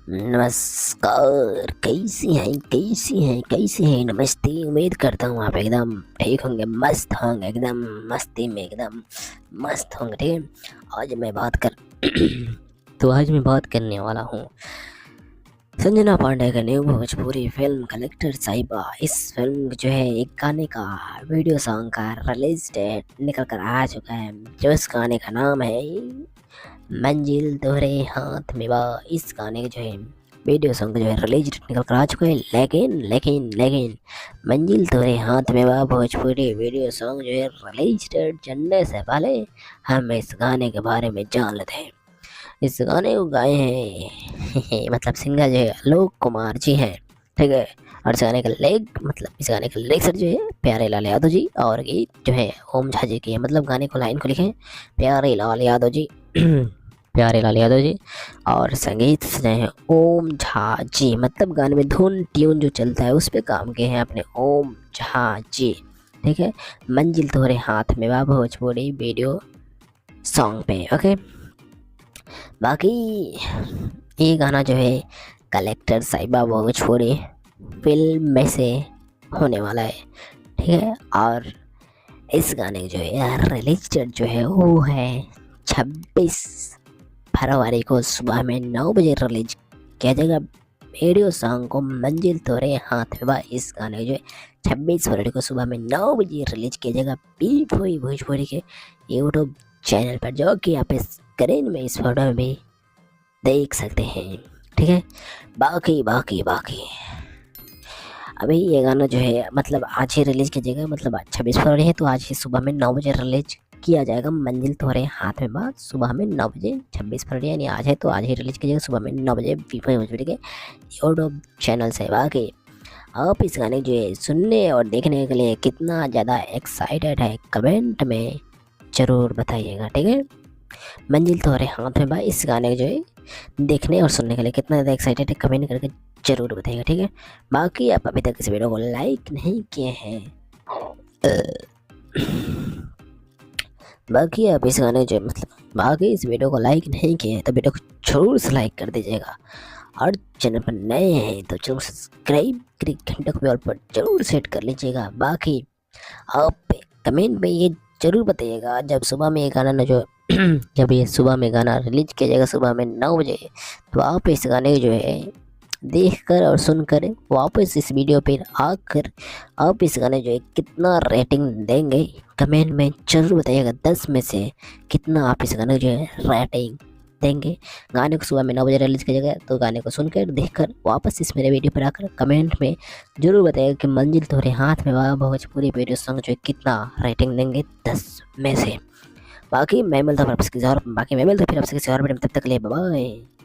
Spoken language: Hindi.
नमस्कार। कैसी हैं नमस्ते। उम्मीद करता हूँ आप एकदम ठीक होंगे, मस्त होंगे, एकदम मस्ती में एकदम मस्त होंगे। ठीक है। आज मैं बात कर तो आज मैं बात करने वाला हूँ संजना पांडे का न्यू भोजपुरी फिल्म कलेक्टर साहिबा। इस फिल्म जो है एक गाने का वीडियो सॉन्ग का रिलीज डेट निकल कर आ चुका है, जो इस गाने का नाम है मंजिल तोरे हाथ में बा। इस गाने के जो है वीडियो सॉन्ग जो है रिलीज निकल कर आ चुका है, लेकिन मंजिल तोरे हाथ में बा भोजपुरी वीडियो सॉन्ग जो है रिलीज डेट जानने से पहले हम इस गाने के बारे में जान लेते हैं। इस गाने को गाए हैं मतलब सिंगर जो है आलोक कुमार जी हैं, ठीक है। और इस गाने का लिरिक्स जो है प्यारे लाल यादव जी, और गीत जो है ओम झा जी की है। मतलब गाने को लाइन को लिखे प्यारे लाल यादव जी प्यारे लाल यादव जी, और संगीत सजाए हैं ओम झा जी। मतलब गाने में धुन ट्यून जो चलता है उस पर काम किए हैं अपने ओम झा जी, ठीक है। मंजिल तोहरे हाथ में बा भोजपुरी वीडियो सॉन्ग पे, ओके। बाकी ये गाना जो है कलेक्टर साहिबा भोजपुरी फिल्म में से होने वाला है, ठीक है। और इस गाने की जो है रिलीज डेट जो है वो है 26 फरवरी को सुबह में 9 बजे रिलीज किया जाएगा। वीडियो सॉन्ग को मंजिल तोरे हाथ में बा इस गाने जो है 26 फरवरी को सुबह में 9 बजे रिलीज किया जाएगा पी भोजपुरी के यूट्यूब चैनल पर, जो कि आप स्क्रीन में इस फोटो में भी देख सकते हैं, ठीक है। बाकी अभी ये गाना जो है मतलब आज ही रिलीज किया जाएगा। मतलब आज 26 फरवरी है तो आज ही सुबह में 9 बजे रिलीज किया जाएगा मंजिल तोहरे हाथ में बा सुबह में 9 बजे। 26 फरवरी यानी आज है तो आज ही रिलीज किया जाएगा सुबह में 9 बजे भोजपुरी के यूट्यूब चैनल से। बाकी आप इस गाने जो है सुनने और देखने के लिए कितना ज़्यादा एक्साइटेड है कमेंट में ज़रूर बताइएगा, ठीक है। मंजिल तोहरे हाथ में बा इस गाने जो है देखने और सुनने के लिए कितना ज़्यादा एक्साइटेड है कमेंट करके ज़रूर बताइएगा, ठीक है। बाकी आप अभी तक इस वीडियो को लाइक नहीं किए हैं बाकी आप इस गाने जो बाकी इस वीडियो को लाइक नहीं किए हैं तो वीडियो को जरूर से लाइक कर दीजिएगा, और चैनल पर नए हैं तो जरूर सब्सक्राइब करके घंटे को बेल पर जरूर सेट कर लीजिएगा। बाकी आप कमेंट में ये जरूर बताइएगा जब सुबह में ये गाना ना जो जब ये सुबह में गाना रिलीज किया जाएगा सुबह में 9 बजे, तो आप इस गाने जो है देखकर और सुनकर वापस इस वीडियो पर आकर आप इस गाने जो है कितना रेटिंग देंगे कमेंट में जरूर बताइएगा। 10 में से कितना आप इस गाने जो है रेटिंग देंगे। गाने को सुबह में 9 बजे रिलीज किया जाएगा तो गाने को सुनकर देखकर वापस इस मेरे वीडियो पर आकर कमेंट में जरूर बताइएगा कि मंजिल तोहरे हाथ में बा भोजपुरी वीडियो सॉन्ग जो है कितना रेटिंग देंगे 10 में से। बाकी मैं मिलता हूँ फिर आपसे किसी और वीडियो में, तब तक के लिए बाय।